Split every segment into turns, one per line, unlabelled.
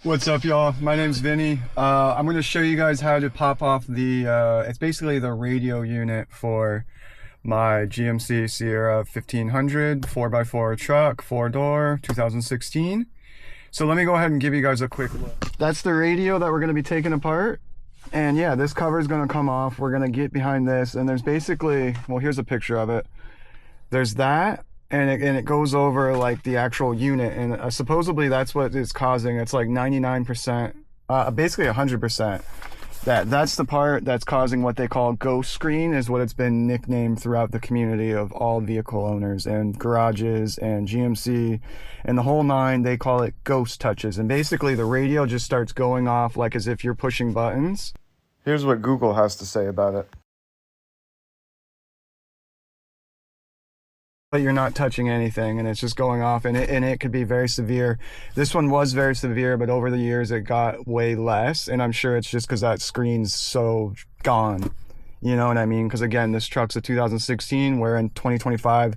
What's up, y'all? My name's Vinny. I'm going to show you guys how to pop off the, it's basically the radio unit for my GMC Sierra 1500 4x4 truck, 4-door, 2016. So let me go ahead and give you guys a quick look. That's the radio that we're going to be taking apart. And yeah, this cover is going to come off. We're going to get behind this, and there's basically, well, here's a picture of it. There's that. And it goes over like the actual unit, and supposedly that's what is causing. It's like 99%, basically 100%. That's the part that's causing what they call ghost screen, is what it's been nicknamed throughout the community of all vehicle owners and garages and GMC and the whole nine. They call it ghost touches, and basically the radio just starts going off like as if you're pushing buttons. Here's what Google has to say about it. But you're not touching anything, and it's just going off, and it could be very severe. This one was very severe, but over the years it got way less, and I'm sure it's just because that screen's so gone. You know what I mean? Because again, this truck's a 2016, we're in 2025,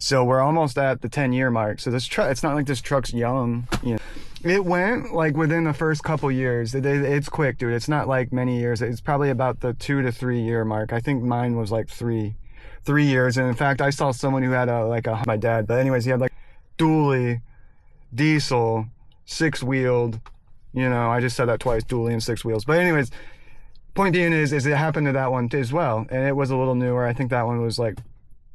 so we're almost at the 10-year mark. So this truck, it's not like this truck's young, you know. It went like within the first couple years. It's quick, dude. It's not like many years. It's probably about the 2 to 3 year mark. I think mine was like 3 years. And in fact, I saw someone who had my dad, but anyways, he had like dually, diesel, 6-wheeled, you know, I just said that twice, dually and 6 wheels. But anyways, point being is it happened to that one as well. And it was a little newer. I think that one was like,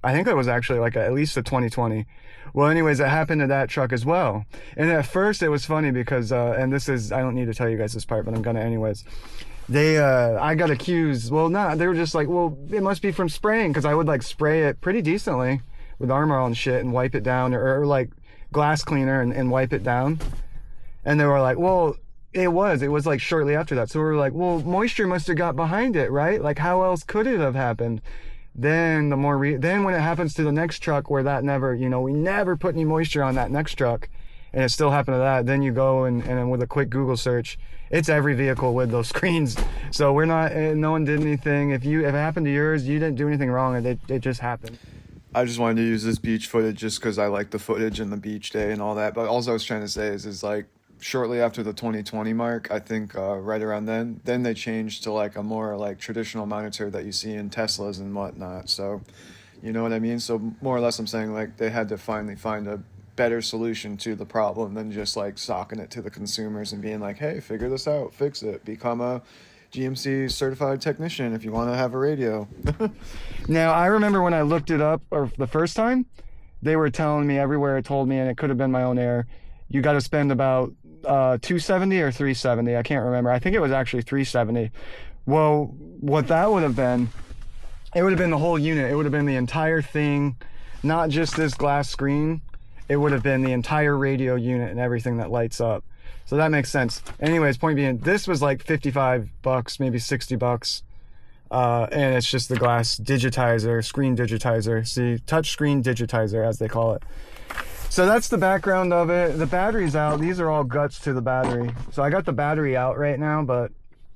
I think it was actually like at least a 2020. Well, anyways, it happened to that truck as well. And at first it was funny because, and this is, I don't need to tell you guys this part, but I'm gonna anyways. I got accused, well, they were just like, well, it must be from spraying, because I would like spray it pretty decently with Armor All and shit and wipe it down, or like glass cleaner and wipe it down. And they were like, well, it was like shortly after that. So we were like, well, moisture must have got behind it, right? Like, how else could it have happened? Then then when it happens to the next truck where that never, you know, we never put any moisture on that next truck, and it still happened to that, then you go and with a quick Google search, it's every vehicle with those screens. So we're not, no one did anything. If it happened to yours, you didn't do anything wrong. It just happened. I just wanted to use this beach footage just because I like the footage and the beach day and all that. But all I was trying to say is like shortly after the 2020 mark, I think right around then they changed to like a more like traditional monitor that you see in Teslas and whatnot. So, you know what I mean? So more or less I'm saying like they had to finally find a better solution to the problem than just like socking it to the consumers and being like, hey, figure this out, fix it, become a GMC certified technician if you want to have a radio. Now, I remember when I looked it up or the first time, they were telling me everywhere, it told me, and it could have been my own error, you got to spend about $270 or $370. I can't remember. I think it was actually $370. Well, what that would have been, it would have been the whole unit. It would have been the entire thing, not just this glass screen. It would have been the entire radio unit and everything that lights up. So that makes sense. Anyways, point being, this was like $55, maybe $60. And it's just the glass digitizer, screen digitizer. See, touch screen digitizer, as they call it. So that's the background of it. The battery's out. These are all guts to the battery. So I got the battery out right now, but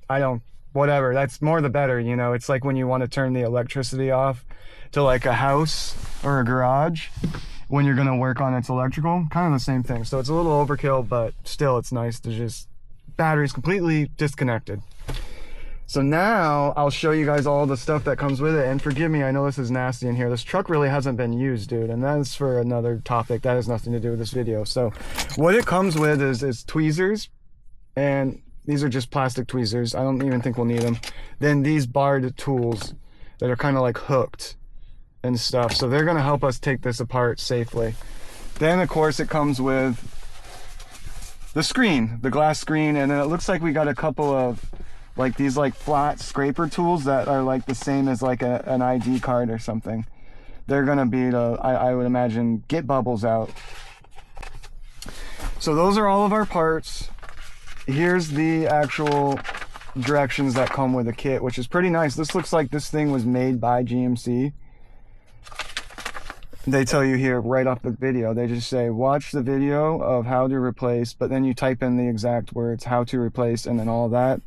I don't, whatever. That's more the better, you know. It's like when you want to turn the electricity off to like a house or a garage, when you're going to work on its electrical, kind of the same thing. So it's a little overkill, but still it's nice to just, battery's completely disconnected. So now I'll show you guys all the stuff that comes with it. And forgive me, I know this is nasty in here. This truck really hasn't been used, dude. And that's for another topic. That has nothing to do with this video. So what it comes with is tweezers. And these are just plastic tweezers. I don't even think we'll need them. Then these barred tools that are kind of like hooked and stuff, so they're going to help us take this apart safely. Then of course it comes with the screen, the glass screen, and then it looks like we got a couple of like these like flat scraper tools that are like the same as like an ID card or something. They're going to be to, I would imagine, get bubbles out. So those are all of our parts. Here's the actual directions that come with the kit, which is pretty nice. This looks like this thing was made by GMC. They tell you here right off the video, they just say watch the video of how to replace, but then you type in the exact words, how to replace, and then all that.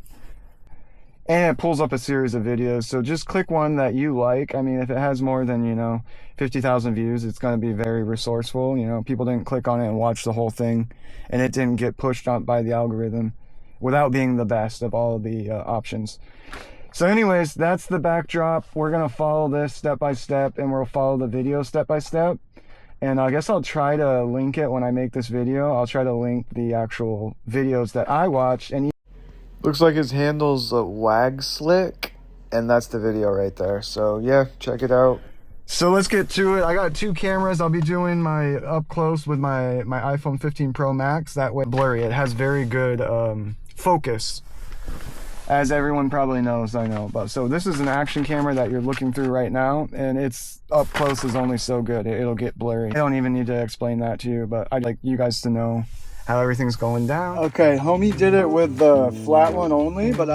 and it pulls up a series of videos. So just click one that you like. I mean, if it has more than, you know, 50,000 views, it's going to be very resourceful. You know, people didn't click on it and watch the whole thing, and it didn't get pushed up by the algorithm without being the best of all of the options. So anyways, that's the backdrop. We're going to follow this step by step, and we'll follow the video step by step. And I guess I'll try to link it when I make this video. I'll try to link the actual videos that I watched. And looks like his handle's a wag slick, and that's the video right there. So yeah, check it out. So let's get to it. I got 2 cameras. I'll be doing my up close with my iPhone 15 Pro Max. That way blurry. It has very good focus, as everyone probably knows. I know. But so this is an action camera that you're looking through right now, and it's up close is only so good. It'll get blurry. I don't even need to explain that to you, but I'd like you guys to know how everything's going down. Okay, homie did it with the flat one only, but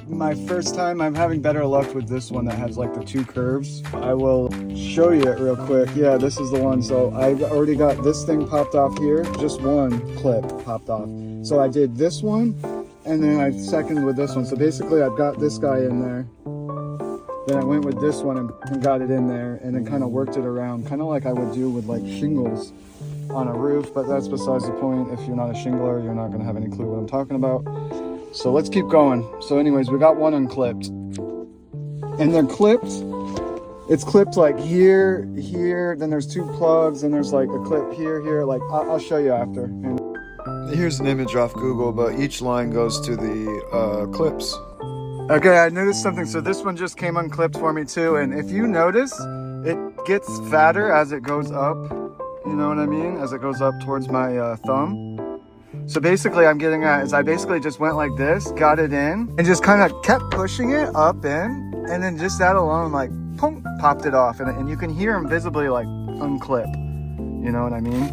my first time, I'm having better luck with this one that has like the 2 curves. I will show you it real quick. Yeah, this is the one. So I already got this thing popped off here. Just one clip popped off. So I did this one, and then I seconded with this one. So basically I've got this guy in there. Then I went with this one and got it in there, and then kind of worked it around, kind of like I would do with like shingles on a roof, but that's besides the point. If you're not a shingler, you're not going to have any clue what I'm talking about. So let's keep going. So anyways, we got one unclipped, and they're clipped. It's clipped like here, here, then there's 2 plugs, and there's like a clip here, here. Like I'll show you after. Here's an image off Google, but each line goes to the clips. Okay, I noticed something. So this one just came unclipped for me too, and if you notice, it gets fatter as it goes up. You know what I mean? As it goes up towards my thumb. So basically I'm getting at is I basically just went like this, got it in, and just kind of kept pushing it up in, and then just that alone, like, boom, popped it off. And you can hear them visibly like unclip. You know what I mean?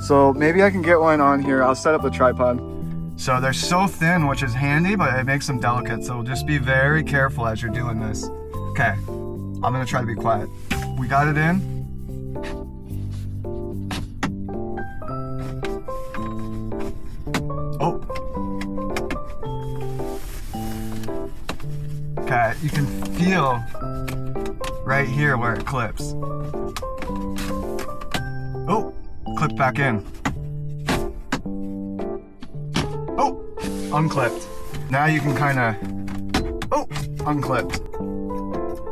So maybe I can get one on here. I'll set up the tripod. So they're so thin, which is handy, but it makes them delicate. So just be very careful as you're doing this. Okay, I'm gonna try to be quiet. We got it in. Oh. Okay, you can feel right here where it clips. Oh, clip back in. Oh, unclipped. Now you can kind of, oh, unclipped.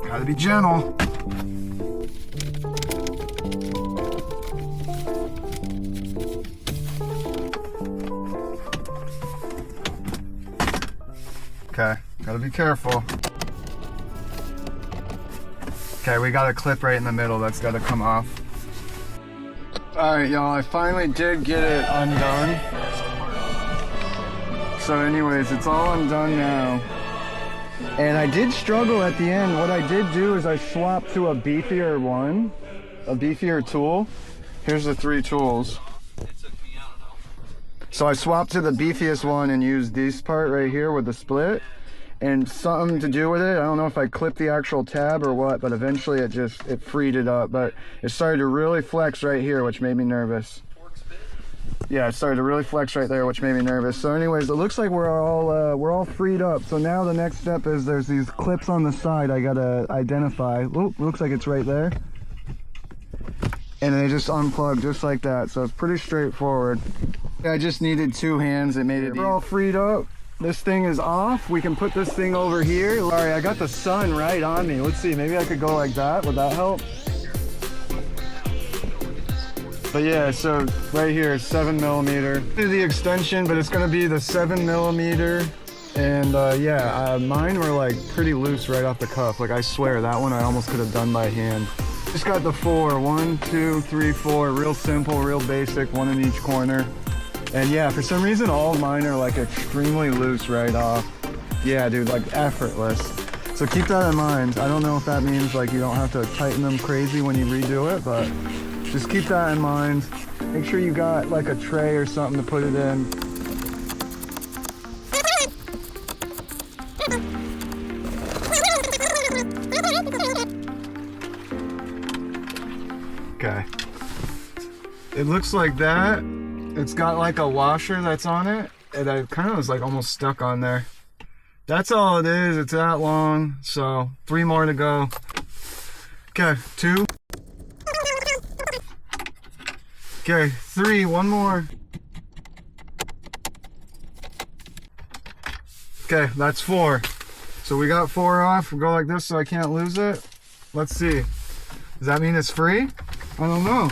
Gotta be gentle. Okay, gotta be careful. Okay, we got a clip right in the middle that's gotta come off. Alright, y'all, I finally did get it undone. So anyways, it's all undone now. And I did struggle at the end. What I did do is I swapped to a beefier one, a beefier tool. Here's the 3 tools. So I swapped to the beefiest one and used this part right here with the split. And something to do with it, I don't know if I clipped the actual tab or what, but eventually it freed it up. But it started to really flex right here, which made me nervous. Yeah, it started to really flex right there, which made me nervous. So anyways, it looks like we're all freed up. So now the next step is there's these clips on the side I gotta identify. Oop, looks like it's right there. And they just unplug just like that. So it's pretty straightforward. I just needed 2 hands. It made it. We're all freed up. This thing is off. We can put this thing over here. Sorry, I got the sun right on me. Let's see, maybe I could go like that. Would that help? But yeah, so right here, 7mm. The extension, but it's gonna be the 7mm. And yeah, mine were like pretty loose right off the cuff. Like I swear, that one I almost could have done by hand. Just got the 4, 1, 2, 3, 4, real simple, real basic, 1 in each corner. And yeah, for some reason, all of mine are like extremely loose right off. Yeah, dude, like effortless. So keep that in mind. I don't know if that means like you don't have to tighten them crazy when you redo it, but just keep that in mind. Make sure you got like a tray or something to put it in. Okay. It looks like that. It's got like a washer that's on it, and I kind of was like almost stuck on there. That's all it is. It's that long. So 3 more to go. Okay, 2. Okay, 3, 1 more. Okay, that's 4. So we got 4 off. We'll go like this so I can't lose it. Let's see. Does that mean it's free? I don't know.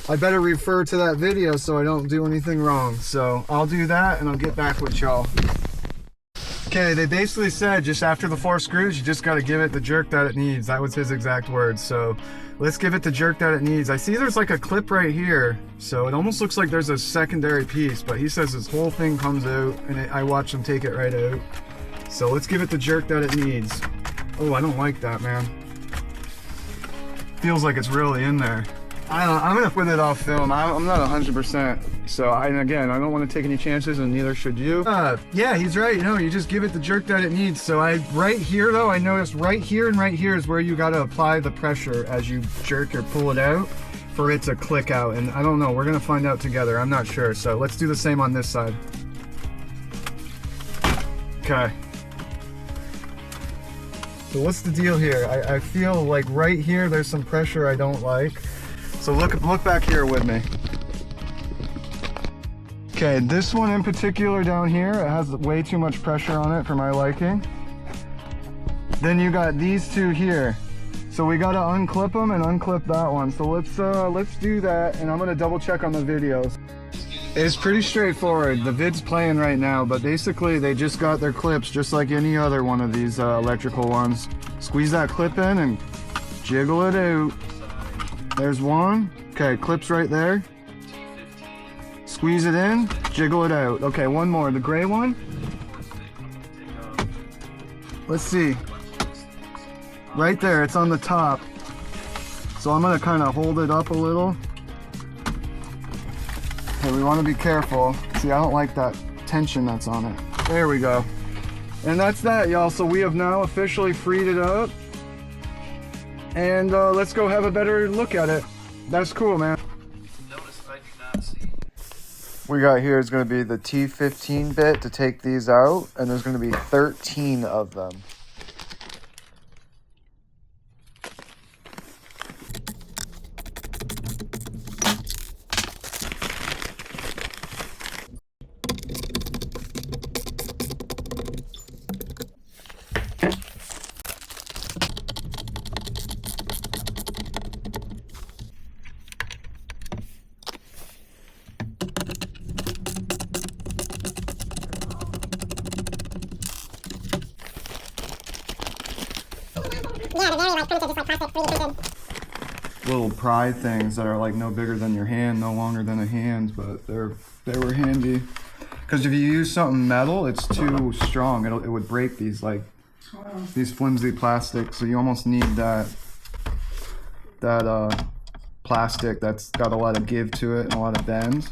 I better refer to that video so I don't do anything wrong. So I'll do that and I'll get back with y'all. Okay, they basically said just after the 4 screws, you just got to give it the jerk that it needs. That was his exact words. So let's give it the jerk that it needs. I see there's like a clip right here. So it almost looks like there's a secondary piece, but he says this whole thing comes out and I watched him take it right out. So let's give it the jerk that it needs. Oh, I don't like that, man. Feels like it's really in there. I'm gonna put it off film. I'm not 100%. So again, I don't want to take any chances, and neither should you. Yeah, he's right. You know, you just give it the jerk that it needs. So right here though, I noticed right here and right here is where you got to apply the pressure as you jerk or pull it out for it to click out. And I don't know. We're gonna find out together. I'm not sure. So let's do the same on this side. Okay. So what's the deal here? I feel like right here there's some pressure I don't like. So look back here with me. Okay, this one in particular down here, it has way too much pressure on it for my liking. Then you got these 2 here. So we gotta unclip them and unclip that one. So let's do that, and I'm gonna double check on the videos. It's pretty straightforward. The vid's playing right now, but basically they just got their clips just like any other one of these electrical ones. Squeeze that clip in and jiggle it out. There's one. Okay, clips right there. Squeeze it in, jiggle it out. Okay, one more, the gray one. Let's see. Right there, it's on the top. So I'm gonna kind of hold it up a little. Okay, we want to be careful. See, I don't like that tension that's on it. There we go. And that's that, y'all. So we have now officially freed it up. And let's go have a better look at it. That's cool, man.
Notice I do not see.
We got here is going to be the T15 bit to take these out, and there's going to be 13 of them.
Yeah, they're very like printed, just like plastic, 3D printed.
Little pry things that are like no bigger than your hand, no longer than a hand, but they were handy. Because if you use something metal, it's too strong. It would break these these flimsy plastics. So you almost need that plastic that's got a lot of give to it and a lot of bend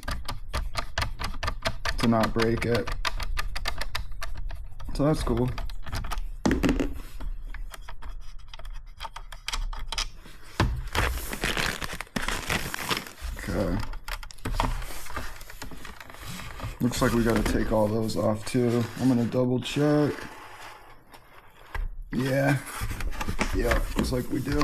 to not break it. So that's cool. Okay. Looks like we gotta take all those off too. I'm gonna double check. Yeah. Yeah, looks like we do.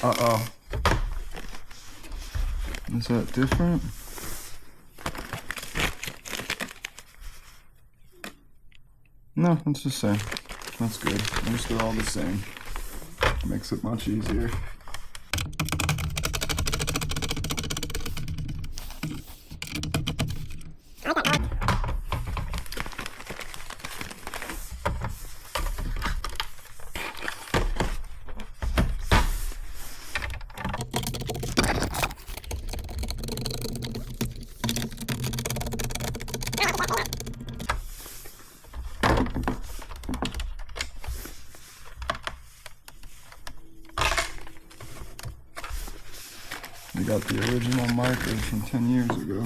Uh-oh. Is that different? No, it's the same. That's good. I just do all the same. Makes it much easier. We got the original markers from 10 years ago.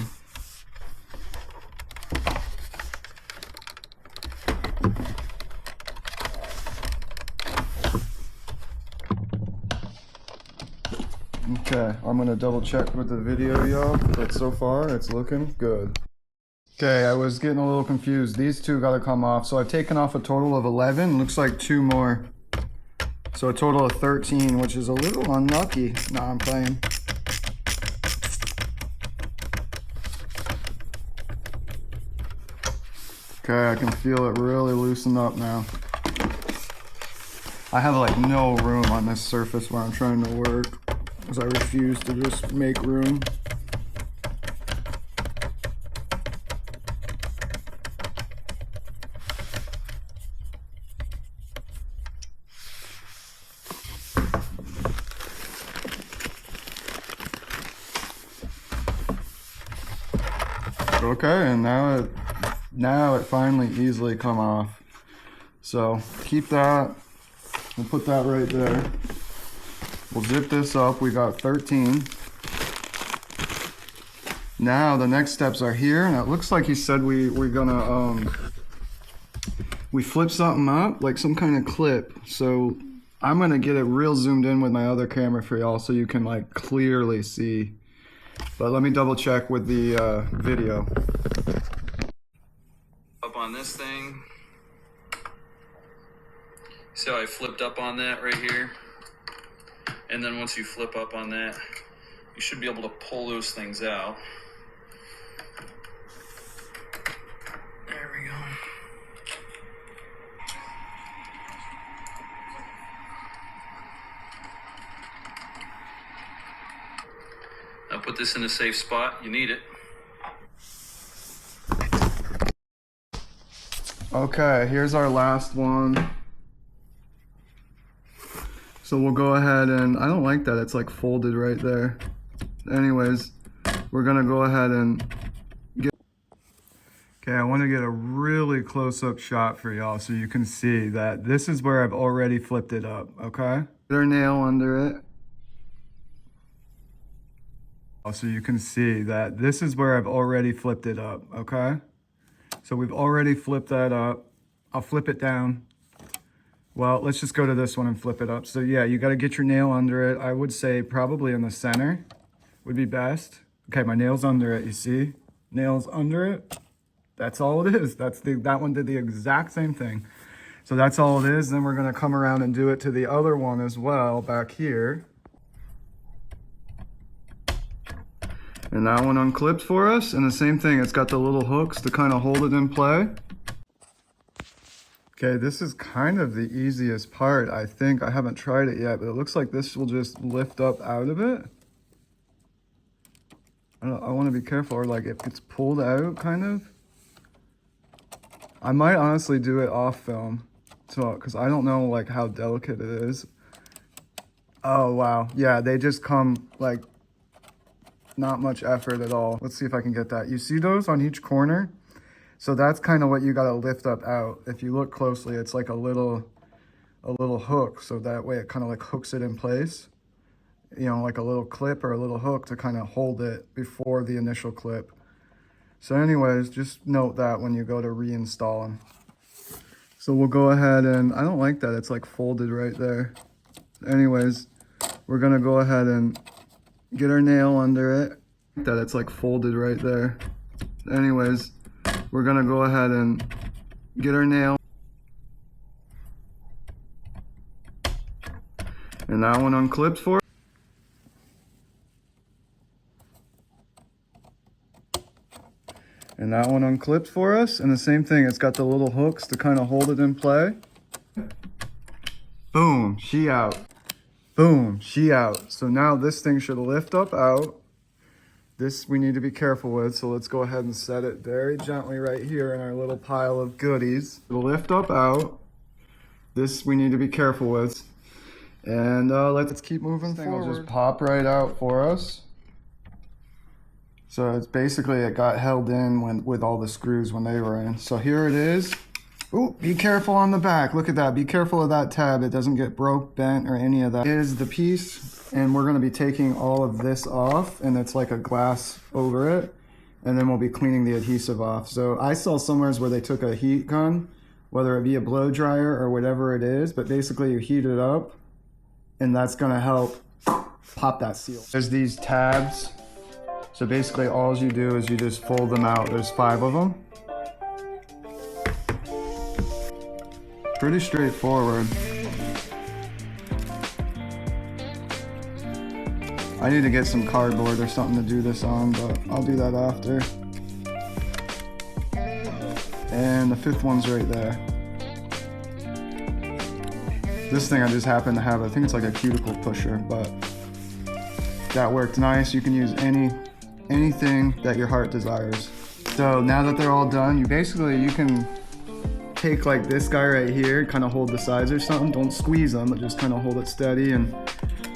Okay, I'm gonna double check with the video, y'all, but so far it's looking good. Okay, I was getting a little confused. These two gotta come off. So I've taken off a total of 11. Looks like 2 more. So a total of 13, which is a little unlucky. Nah, I'm playing. Okay, I can feel it really loosen up now. I have like no room on this surface where I'm trying to work, because I refuse to just make room. Okay, and now it finally easily come off. So keep that. We'll put that right there. We'll zip this up. We got 13. Now the next steps are here, and it looks like he said we're gonna we flip something up, like some kind of clip. So I'm gonna get it real zoomed in with my other camera for y'all so you can like clearly see. But let me double check with the video.
Up on this thing. See how I flipped up on that right here? And then once you flip up on that, you should be able to pull those things out. There we go. Now put this in a safe spot. You need it.
Okay, here's our last one. So we'll go ahead and, I don't like that it's like folded right there. Anyways, we're gonna go ahead and get, okay, I wanna get a really close-up shot for y'all so you can see that this is where I've already flipped it up, okay? Get our nail under it. So you can see that this is where I've already flipped it up, okay? So we've already flipped that up. I'll flip it down. Well, let's just go to this one and flip it up. So yeah, you gotta get your nail under it. I would say probably in the center would be best. Okay, my nail's under it, you see? Nail's under it. That's all it is. That one did the exact same thing. So that's all it is. Then we're gonna come around and do it to the other one as well, back here. And that one unclipped for us. And the same thing, it's got the little hooks to kind of hold it in play. Okay, this is kind of the easiest part, I think. I haven't tried it yet, but it looks like this will just lift up out of it. I want to be careful, or like if it's pulled out, kind of. I might honestly do it off film, so because I don't know like how delicate it is. Oh wow, yeah, they just come like not much effort at all. Let's see if I can get that. You see those on each corner? So that's kind of what you got to lift up out. If you look closely, it's like a little hook. So that way it kind of like hooks it in place. You know, like a little clip or a little hook to kind of hold it before the initial clip. So anyways, just note that when you go to reinstall them. So we'll go ahead and, I don't like that it's like folded right there. Anyways, we're gonna go ahead and get our nail under it. That it's like folded right there. Anyways, we're gonna go ahead and get our nail. And that one unclipped for us. And that one unclipped for us. And the same thing, it's got the little hooks to kind of hold it in play. Boom, she out. Boom, she out. So now this thing should lift up out. This we need to be careful with, so let's go ahead and set it very gently right here in our little pile of goodies. It'll lift up out. This we need to be careful with. And let's keep moving forward. It'll just pop right out for us. So it's basically, it got held in with all the screws when they were in. So here it is. Ooh, be careful on the back. Look at that. Be careful of that tab. It doesn't get broke, bent, or any of that. Here's the piece, and we're going to be taking all of this off, and it's like a glass over it, and then we'll be cleaning the adhesive off. So I saw somewhere where they took a heat gun, whether it be a blow dryer or whatever it is, but basically you heat it up, and that's going to help pop that seal. There's these tabs. So basically all you do is you just fold them out. There's 5 of them. Pretty straightforward. I need to get some cardboard or something to do this on, but I'll do that after. And the 5th one's right there. This thing I just happen to have, I think it's like a cuticle pusher, but that worked nice. You can use anything that your heart desires. So now that they're all done, you can take like this guy right here, kind of hold the sides or something. Don't squeeze them, but just kind of hold it steady and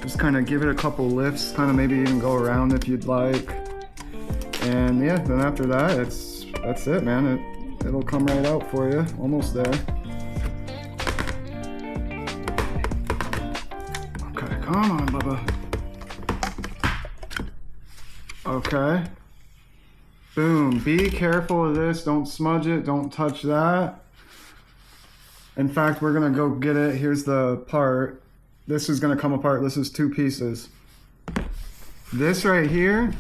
just kind of give it a couple lifts, kind of maybe even go around if you'd like. And yeah, then after that, that's it, man. It'll come right out for you, almost there. Okay, come on, Bubba. Okay. Boom. Be careful of this. Don't smudge it. Don't touch that. In fact, we're gonna go get it. Here's the part. This is gonna come apart. This is 2 pieces. This right here,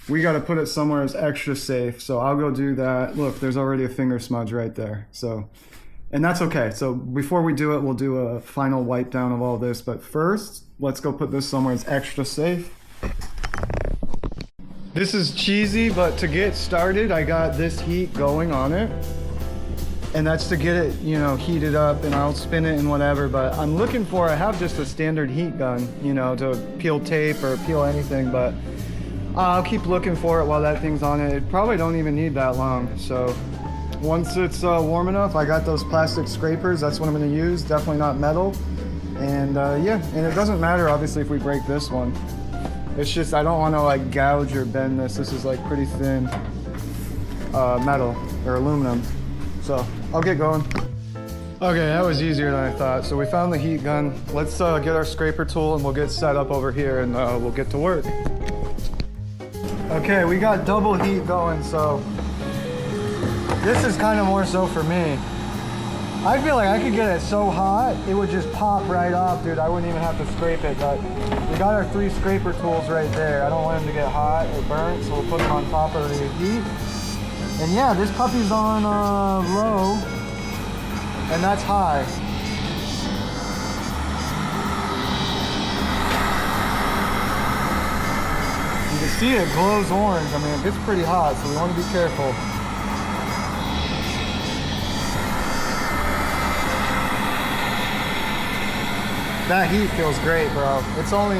we gotta put it somewhere as extra safe. So I'll go do that. Look, there's already a finger smudge right there. So, and that's okay. So before we do it, we'll do a final wipe down of all this. But first, let's go put this somewhere as extra safe. This is cheesy, but to get started, I got this heat going on it. And that's to get it, you know, heated up, and I'll spin it and whatever, but I have just a standard heat gun, you know, to peel tape or peel anything, but I'll keep looking for it while that thing's on it. It probably don't even need that long. So once it's warm enough, I got those plastic scrapers. That's what I'm gonna use, definitely not metal. And yeah, and it doesn't matter obviously if we break this one. It's just, I don't wanna like gouge or bend this. This is like pretty thin metal or aluminum. So I'll get going. Okay, that was easier than I thought. So we found the heat gun. Let's get our scraper tool and we'll get set up over here and we'll get to work. Okay, we got double heat going, so this is kind of more so for me. I feel like I could get it so hot, it would just pop right off, dude. I wouldn't even have to scrape it, but we got our 3 scraper tools right there. I don't want them to get hot or burnt, so we'll put them on top of the heat. And yeah, this puppy's on low, and that's high. You can see it glows orange. I mean, it gets pretty hot, so we want to be careful. That heat feels great, bro. It's only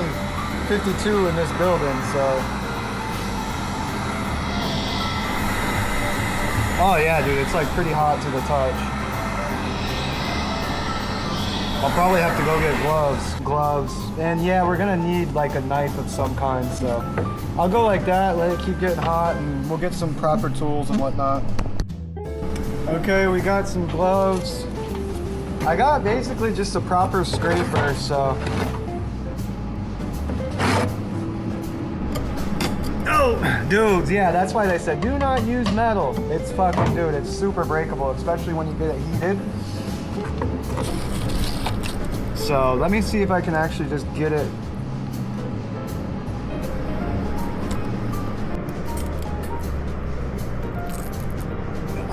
52 in this building, so. Oh yeah, dude, it's like pretty hot to the touch. I'll probably have to go get gloves. And yeah, we're gonna need like a knife of some kind, so I'll go like that, let it keep getting hot, and we'll get some proper tools and whatnot. Okay, we got some gloves. I got basically just a proper scraper, so. Oh, dudes, yeah, that's why they said do not use metal. It's fucking, dude, it's super breakable, especially when you get it heated. So let me see if I can actually just get it.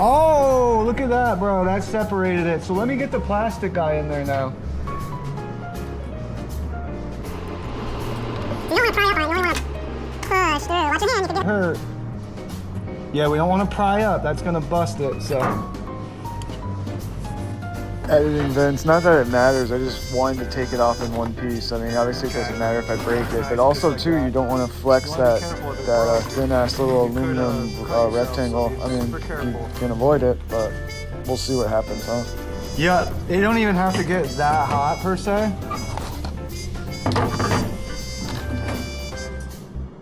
Oh, look at that, bro. That separated it. So let me get the plastic guy in there now.
You don't want to pry up on it. You only want to push through. Watch your hand. You can get
Hurt. Yeah, we don't want to pry up. That's going to bust it, so. Editing vents, not that it matters. I just wanted to take it off in one piece. I mean, obviously it doesn't matter if I break it, but also too, you don't want to flex that thin ass little aluminum rectangle. I mean, you can avoid it, but we'll see what happens, huh? Yeah, it don't even have to get that hot per se.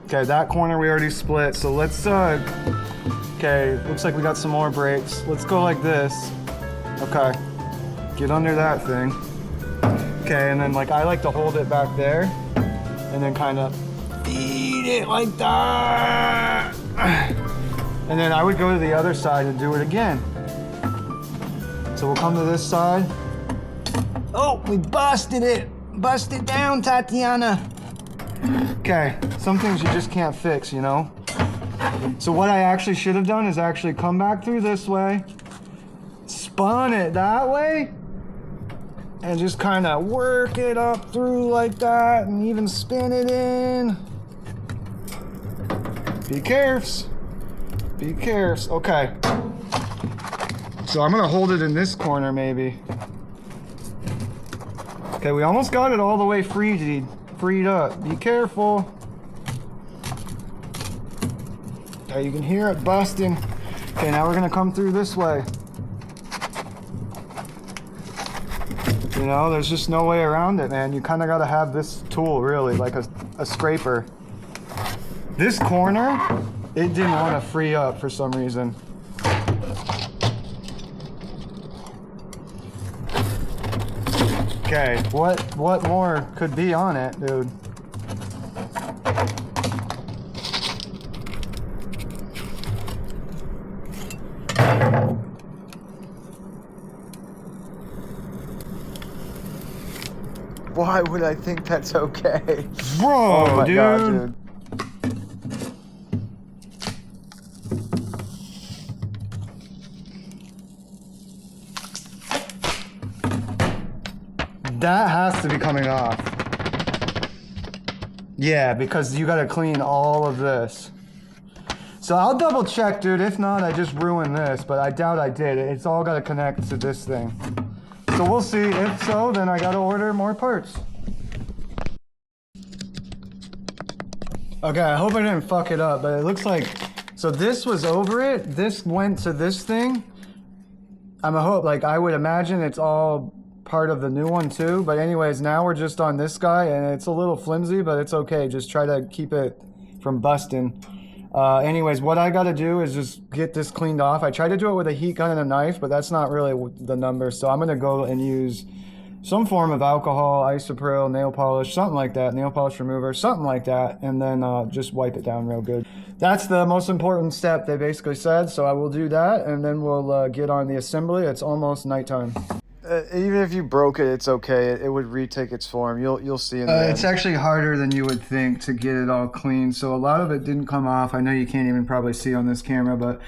Okay, that corner we already split, so let's, okay, looks like we got some more breaks. Let's go like this. Okay. Get under that thing. Okay, and then like I like to hold it back there and then kind of feed it like that. And then I would go to the other side and do it again. So we'll come to this side. Oh, we busted it. Bust it down, Tatiana. Okay, some things you just can't fix, you know? So what I actually should have done is actually come back through this way, spun it that way, and just kind of work it up through like that, and even spin it in. Be careful. Be careful. Okay. So I'm gonna hold it in this corner maybe. Okay, we almost got it all the way freed up. Be careful. Okay, you can hear it busting. Okay, now we're gonna come through this way. You know, there's just no way around it, man. You kind of got to have this tool, really, like a scraper. This corner, it didn't want to free up for some reason. Okay, what more could be on it, dude? Why would I think that's okay? Bro, oh my God, dude. That has to be coming off. Yeah, because you gotta clean all of this. So I'll double check, dude. If not, I just ruined this, but I doubt I did. It's all gotta connect to this thing. So we'll see. If so, then I gotta order more parts. Okay, I hope I didn't fuck it up, but it looks like, so this was over it. This went to this thing. I would imagine it's all part of the new one too. But anyways, now we're just on this guy, and it's a little flimsy, but it's okay. Just try to keep it from busting. Anyways, what I gotta do is just get this cleaned off. I tried to do it with a heat gun and a knife, but that's not really the number. So I'm gonna go and use some form of alcohol, isopropyl, nail polish, something like that, nail polish remover, something like that, and then just wipe it down real good. That's the most important step, they basically said, so I will do that, and then we'll get on the assembly. It's almost nighttime. Even if you broke it, it's okay. It would retake its form. You'll see in the end. It's actually harder than you would think to get it all clean. So a lot of it didn't come off. I know you can't even probably see on this camera, but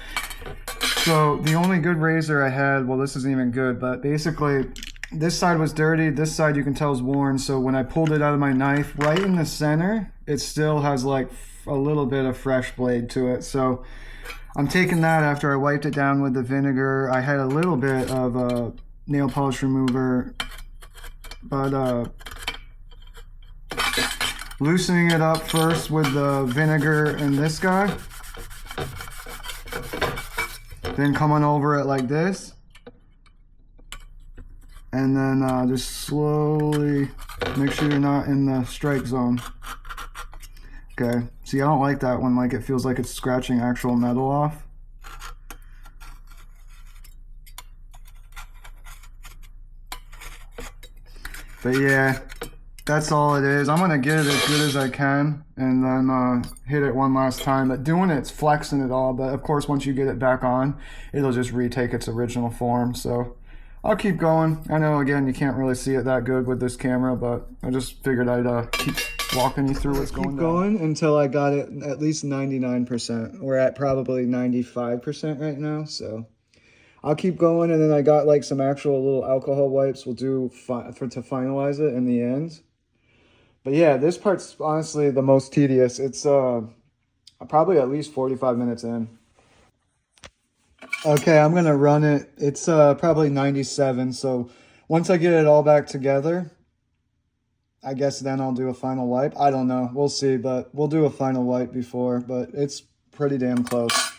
so the only good razor I had, well, this isn't even good, but basically this side was dirty. This side you can tell is worn. So when I pulled it out of my knife, right in the center, it still has like a little bit of fresh blade to it. So I'm taking that after I wiped it down with the vinegar. I had a little bit of nail polish remover, but loosening it up first with the vinegar and this guy, then coming over it like this, and then just slowly make sure you're not in the strike zone. Okay, see, I don't like that one, like it feels like it's scratching actual metal off. But yeah, that's all it is. I'm gonna get it as good as I can and then hit it one last time. But doing it's flexing it all, but of course once you get it back on, it'll just retake its original form. So I'll keep going. I know, again, you can't really see it that good with this camera, but I just figured I'd keep walking you through what's going on. Keep going until I got it at least 99%. We're at probably 95% right now, so I'll keep going, and then I got like some actual little alcohol wipes we'll do to finalize it in the end. But yeah, this part's honestly the most tedious. It's probably at least 45 minutes in. Okay, I'm gonna run it. It's probably 97, so once I get it all back together, I guess then I'll do a final wipe. I don't know, we'll see, but we'll do a final wipe before, but it's pretty damn close.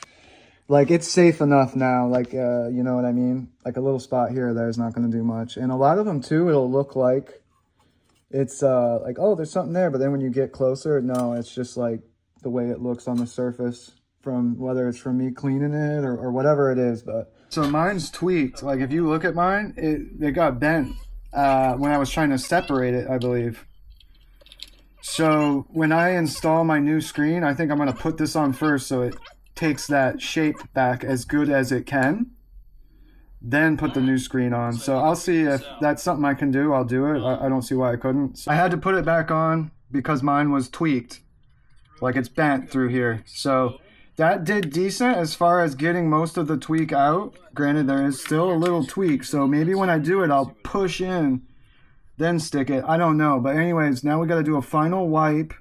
Like, it's safe enough now, like, you know what I mean? Like, a little spot here or there is not going to do much. And a lot of them, too, it'll look like it's, like, oh, there's something there. But then when you get closer, no, it's just, like, the way it looks on the surface from, whether it's from me cleaning it or whatever it is. But so mine's tweaked. Like, if you look at mine, it got bent when I was trying to separate it, I believe. So when I install my new screen, I think I'm going to put this on first so it takes that shape back as good as it can, then put the new screen on. So I'll see if that's something I can do. I'll do it. I don't see why I couldn't. So I had to put it back on because mine was tweaked. Like it's bent through here. So that did decent as far as getting most of the tweak out. Granted, there is still a little tweak. So maybe when I do it, I'll push in, then stick it. I don't know. But anyways, now we got to do a final wipe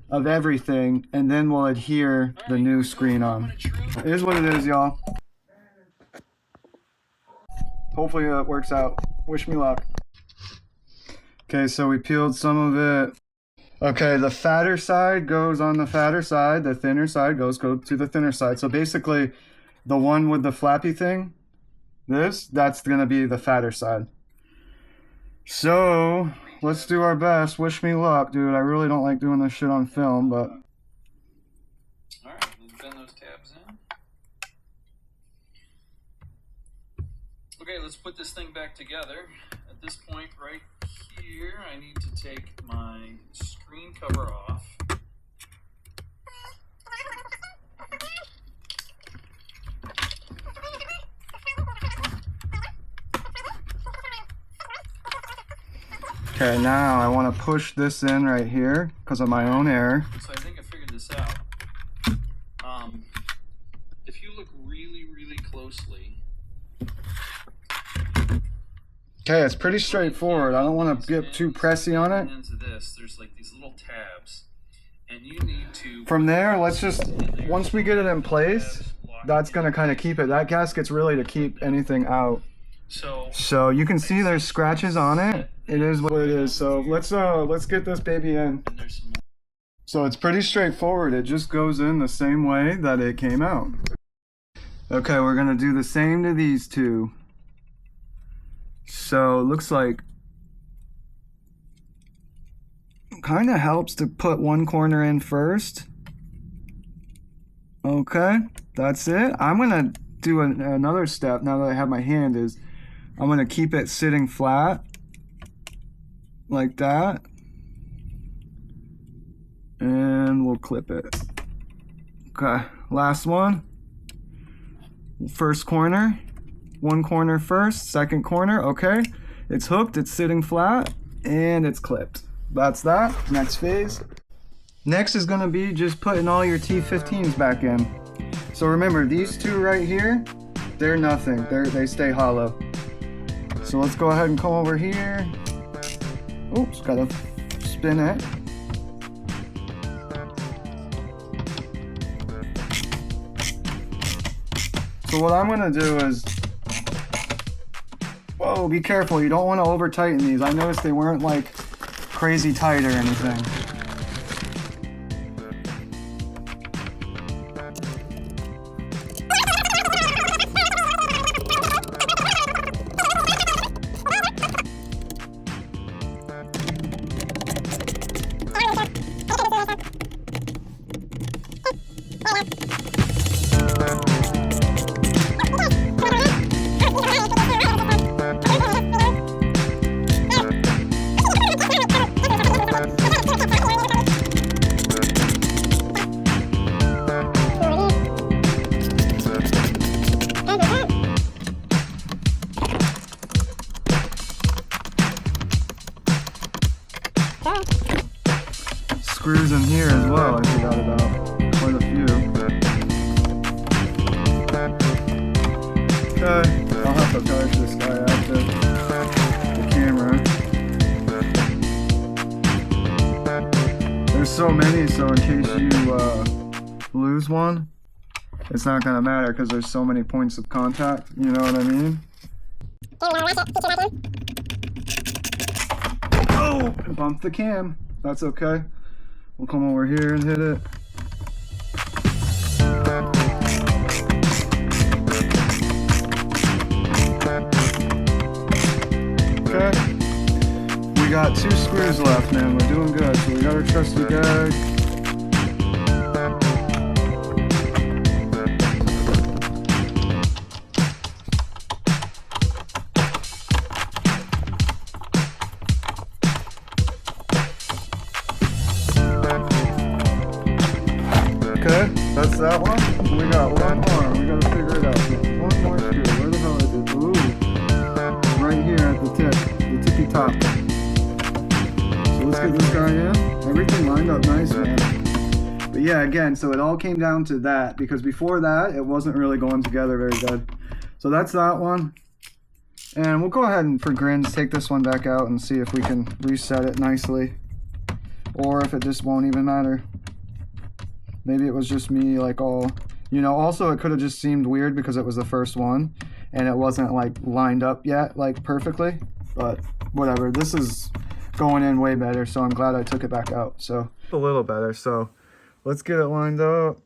of everything. And then we'll adhere the new screen on. It is what it is, y'all. Hopefully it works out. Wish me luck. Okay, so we peeled some of it. Okay, the fatter side goes on the fatter side. The thinner side goes to the thinner side. So basically, the one with the flappy thing, that's going to be the fatter side. So, let's do our best. Wish me luck, dude. I really don't like doing this shit on film, but...
Alright, let's bend those tabs in. Okay, let's put this thing back together. At this point right here, I need to take my screen cover off.
Okay, now I want to push this in right here because of my own error.
So I think I figured this out. If you look really, really closely.
Okay, it's pretty straightforward. I don't want to get too pressy on it.
Into this, there's like these little tabs, and you need to.
From there, let's just, once we get it in place, that's going to kind of keep it. That gasket's really to keep anything out. So you can see there's scratches on it. It is what it is. So let's get this baby in. So it's pretty straightforward. It just goes in the same way that it came out. Okay, we're going to do the same to these two. So it looks like kind of helps to put one corner in first. Okay, that's it. I'm gonna do another step now that I have my hand. Is I'm gonna keep it sitting flat like that, and we'll clip it. Okay, last one. First corner. One corner first, second corner, okay. It's hooked, it's sitting flat, and it's clipped. That's that. Next phase. Next is gonna be just putting all your T15s back in. So remember, these two right here, they're nothing. They stay hollow. So let's go ahead and come over here. Oops, gotta spin it. So what I'm gonna do is, whoa, be careful, you don't want to over tighten these. I noticed they weren't like crazy tight or anything. Screws in here as well, I forgot about. Quite a few. Okay, I'll have to charge this guy after the camera. There's so many, so in case you lose one, it's not gonna matter because there's so many points of contact, you know what I mean? Oh! Bumped the cam. That's okay. We'll come over here and hit it. Okay. We got 2 screws left, man. We're doing good. So we got our trusty gag. Okay, that's that one. We got one more. We gotta figure it out. One more screw. Where the hell is it? Ooh. Right here at the tip. The tippy top. So let's get this guy in. lined up nice, man. But yeah, again, so it all came down to that, because before that, it wasn't really going together very good. So that's that one. And we'll go ahead and, for grins, take this one back out and see if we can reset it nicely. Or if it just won't even matter. Maybe it was just me, like, all... You know, also it could have just seemed weird because it was the first one. And it wasn't, like, lined up yet, like, perfectly. But whatever. This is going in way better, so I'm glad I took it back out. So, a little better. So, let's get it lined up.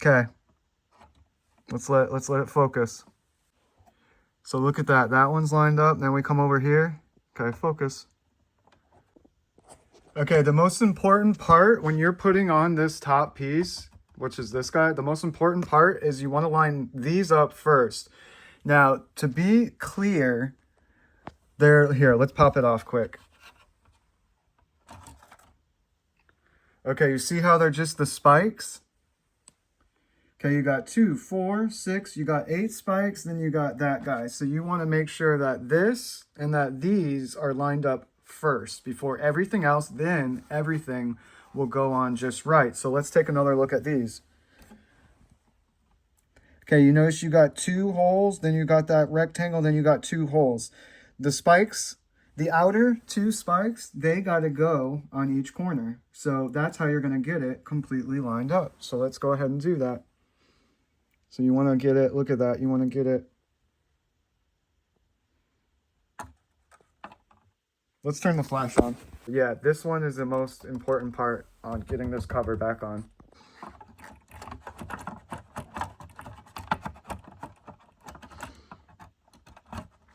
Okay, let's let it focus. So look at that. That one's lined up. Then we come over here. Okay, focus. Okay, the most important part when you're putting on this top piece, which is this guy, the most important part is you want to line these up first. Now, to be clear, here, let's pop it off quick. Okay, you see how they're just the spikes? Okay, you got 2, 4, 6, you got 8 spikes, then you got that guy. So you want to make sure that this and that these are lined up first before everything else, then everything will go on just right. So let's take another look at these. Okay, you notice you got 2 holes, then you got that rectangle, then you got 2 holes. The spikes, the outer 2 spikes, they got to go on each corner. So that's how you're going to get it completely lined up. So let's go ahead and do that. So you want to get it, look at that, you want to get it. Let's turn the flash on. Yeah, this one is the most important part on getting this cover back on.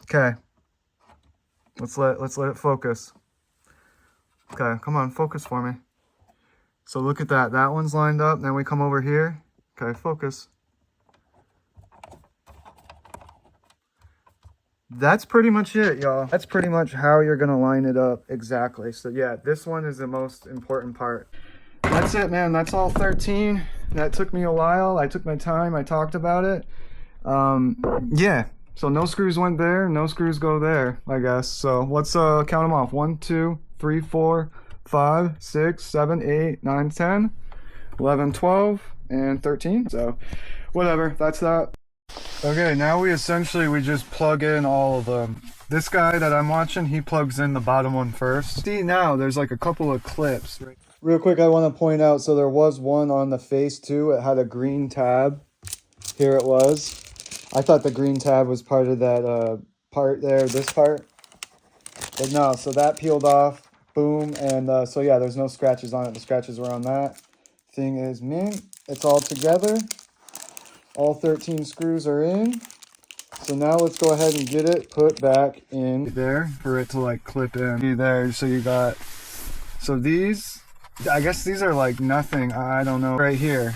Okay, let's let it focus. Okay, come on, focus for me. So look at that, that one's lined up, then we come over here. Okay, focus. That's pretty much it, y'all. That's pretty much how you're gonna line it up exactly. So yeah, this one is the most important part. That's it, man. That's all 13. That took me a while. I took my time. I talked about it. Yeah. So no screws went there. No screws go there, I guess. So let's count them off. 1, 2, 3, 4, 5, 6, 7, 8, 9, 10, 11, 12, and 13. So whatever. That's that. Okay, now we just plug in all of them. This guy that I'm watching, he plugs in the bottom one first. See, now there's like a couple of clips. Real quick, I want to point out, so there was one on the face too. It had a green tab. Here it was. I thought the green tab was part of that part there, this part. But no, so that peeled off. Boom. And so yeah, there's no scratches on it. The scratches were on that. Thing is mint. It's all together. All 13 screws are in. So now let's go ahead and get it put back in there for it to like clip in. There, so you got, so these, I guess these are like nothing, I don't know. Right here,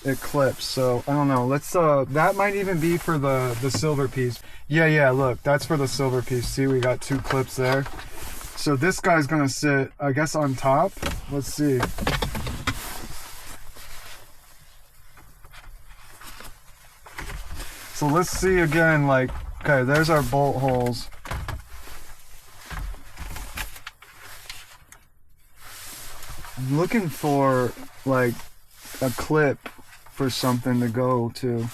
it clips, so I don't know. Let's, that might even be for the silver piece. Yeah, look, that's for the silver piece. See, we got 2 clips there. So this guy's gonna sit, I guess, on top. Let's see. So let's see again, like, okay, there's our bolt holes. I'm looking for, like, a clip for something to go to.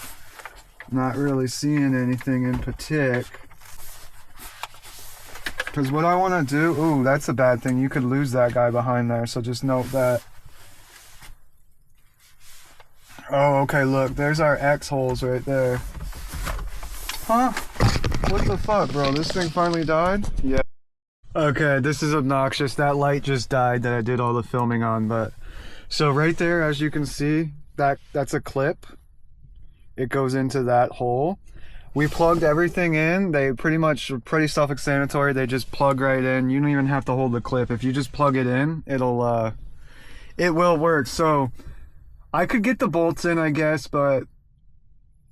Not really seeing anything in particular. Because what I want to do, ooh, that's a bad thing. You could lose that guy behind there, so just note that. Oh, okay, look, there's our X holes right there. Huh? What the fuck, bro? This thing finally died? Yeah. Okay, this is obnoxious. That light just died that I did all the filming on, but... So right there, as you can see, that's a clip. It goes into that hole. We plugged everything in. They pretty self-explanatory. They just plug right in. You don't even have to hold the clip. If you just plug it in, it will work. So I could get the bolts in, I guess, but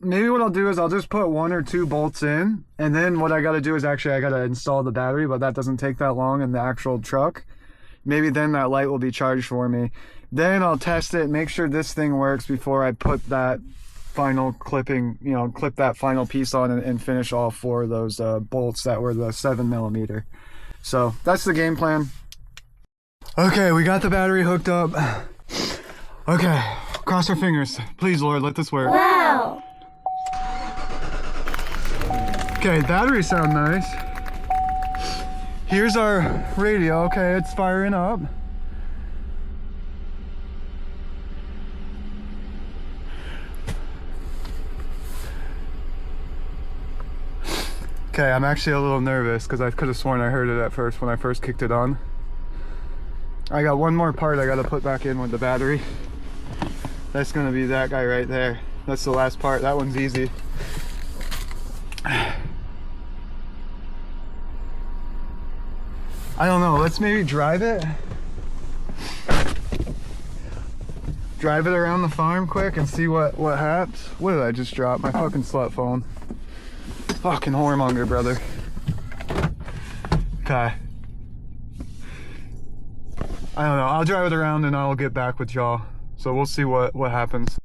maybe what I'll do is I'll just put 1 or 2 bolts in, and then what I got to do is actually I got to install the battery, but that doesn't take that long in the actual truck. maybe then that light will be charged for me. Then I'll test it, make sure this thing works before I put that final clipping, you know, clip that final piece on and finish all 4 of those bolts that were the 7mm. So that's the game plan. Okay, we got the battery hooked up. Okay, cross our fingers. Please, Lord, let this work.
Wow.
Okay, batteries sound nice. Here's our radio. Okay, it's firing up. Okay, I'm actually a little nervous because I could have sworn I heard it at first when I first kicked it on. I got one more part I got to put back in with the battery. That's going to be that guy right there. That's the last part. That one's easy. I don't know. Let's maybe drive it. Drive it around the farm quick and see what happens. What did I just drop? My fucking slut phone. Fucking whoremonger, brother. Okay. I don't know. I'll drive it around and I'll get back with y'all. So we'll see what happens.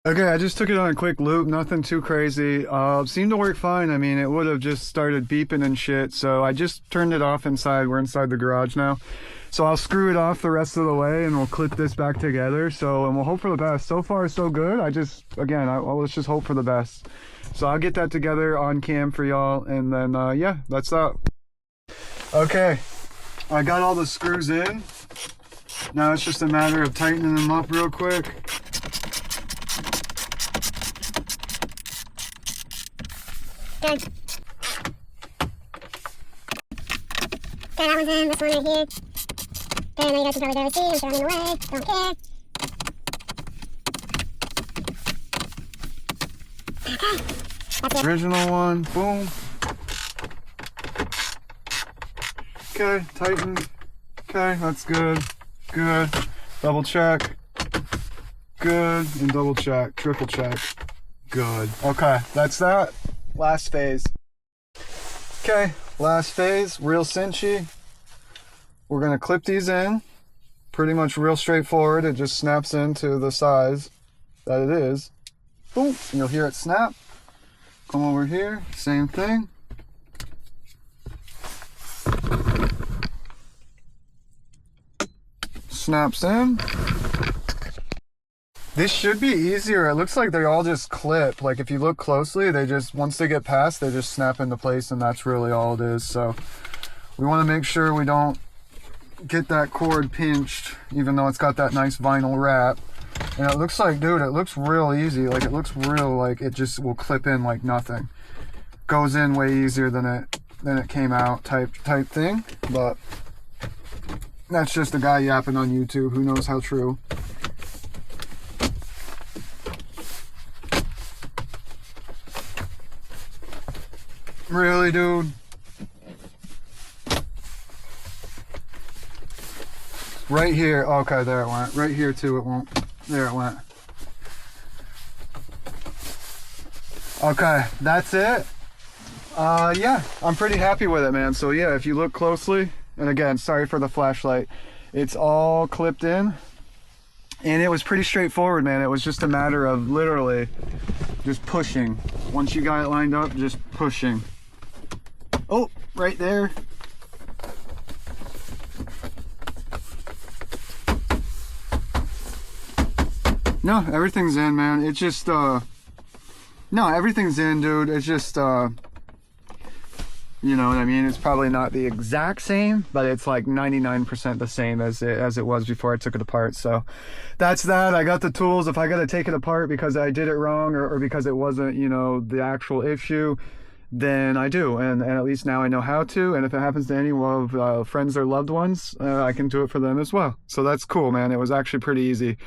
Okay, I just took it on a quick loop. Nothing too crazy. Seemed to work fine. I mean, it would have just started beeping and shit. So I just turned it off inside. We're inside the garage now. So I'll screw it off the rest of the way and we'll clip this back together. And we'll hope for the best. So far, so good. Let's just hope for the best. So I'll get that together on cam for y'all, and then yeah, that's that. Okay, I got all the screws in. Now it's just a matter of tightening them up real quick.
Good. Okay, that one's in, this one right here. Okay, now you guys can probably barely see, I'm throwing it away, don't care. Okay.
Original one, boom. Okay, tighten. Okay, that's good. Good. Double check. Good. And double check. Triple check. Good. Okay, that's that. Last phase. Okay, last phase, real cinchy. We're gonna clip these in. Pretty much real straightforward. It just snaps into the size that it is. Boom. And you'll hear it snap. Come over here, same thing. Snaps in. This should be easier. It looks like they all just clip. Like if you look closely, they just, once they get past, they just snap into place, and that's really all it is. So we want to make sure we don't get that cord pinched, even though it's got that nice vinyl wrap. And it looks like, dude, it looks real easy. Like it looks real, like it just will clip in like nothing. Goes in way easier than it came out type thing. But that's just a guy yapping on YouTube. Who knows how true. Really, dude? Right here. Okay, there it went. Right here too, it won't. There it went. Okay, that's it. Yeah, I'm pretty happy with it, man. So yeah, if you look closely, and again, sorry for the flashlight, it's all clipped in. And it was pretty straightforward, man. It was just a matter of literally just pushing. Once you got it lined up, just pushing. Oh, right there. No, everything's in, man. It's just, no, everything's in, dude. It's just, you know what I mean? It's probably not the exact same, but it's like 99% the same as it was before I took it apart. So that's that. I got the tools. If I got to take it apart because I did it wrong or because it wasn't, you know, the actual issue, then I do. And at least now I know how to. And if it happens to any of friends or loved ones, I can do it for them as well. So that's cool, man. It was actually pretty easy.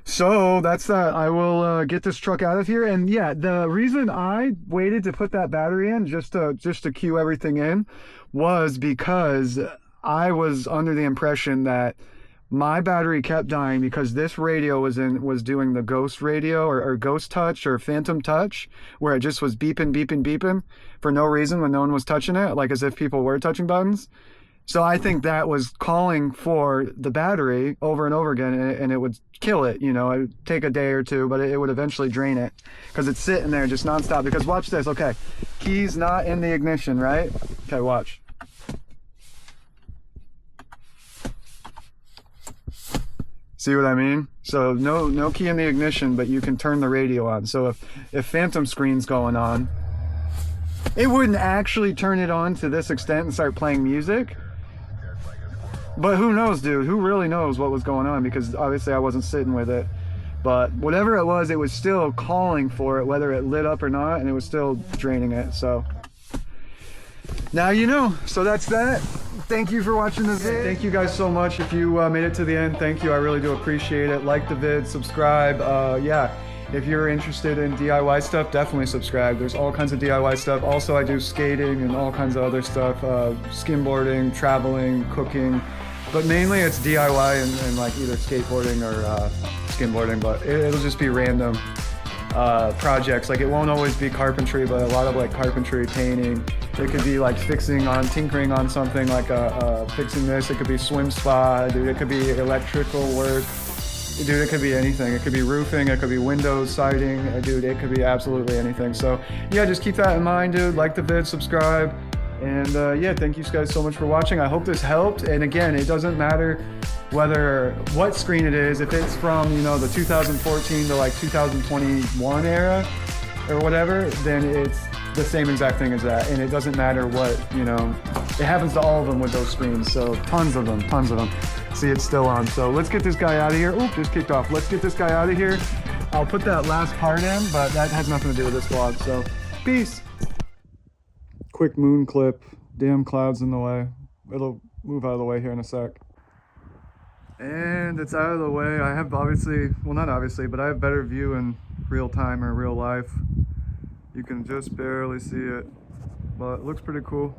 So that's that. I will get this truck out of here. And yeah, the reason I waited to put that battery in just to cue everything in was because I was under the impression that my battery kept dying because this radio was doing the ghost radio or ghost touch or phantom touch, where it just was beeping for no reason when no one was touching it, like as if people were touching buttons. So I think that was calling for the battery over and over again, and it would kill it, you know. It would take a day or two, but it would eventually drain it because it's sitting there just nonstop. Because watch this, okay, key's not in the ignition, right? Okay, watch. See what I mean? So no key in the ignition, but you can turn the radio on. So if phantom screen's going on, it wouldn't actually turn it on to this extent and start playing music. But who knows, dude? Who really knows what was going on? Because obviously I wasn't sitting with it. But whatever it was still calling for it, whether it lit up or not, and it was still draining it. So now you know. So that's that. Thank you for watching the vid. Thank you guys so much. If you made it to the end, thank you. I really do appreciate it. Like the vid, subscribe. Yeah. If you're interested in DIY stuff, definitely subscribe. There's all kinds of DIY stuff. Also, I do skating and all kinds of other stuff, skimboarding, traveling, cooking, but mainly it's DIY and like either skateboarding or skimboarding, but it'll just be random projects. Like it won't always be carpentry, but a lot of like carpentry, painting. It could be like tinkering on something, like fixing this. It could be swim spa, dude. It could be electrical work. Dude, it could be anything. It could be roofing, it could be windows, siding, dude, it could be absolutely anything. So yeah, just keep that in mind, dude. Like the vid, subscribe, and yeah, thank you guys so much for watching. I hope this helped. And again, it doesn't matter what screen it is. If it's from, you know, the 2014 to like 2021 era or whatever, then it's the same exact thing as that. And it doesn't matter what, you know, it happens to all of them with those screens. So tons of them. See, it's still on. So let's get this guy out of here. Oop, just kicked off. Let's get this guy out of here. I'll put that last part in, but that has nothing to do with this vlog. So peace. Quick moon clip. Damn clouds in the way. It'll move out of the way here in a sec. And it's out of the way. I have obviously, well, not obviously, but I have better view in real time or real life. You can just barely see it, but it looks pretty cool.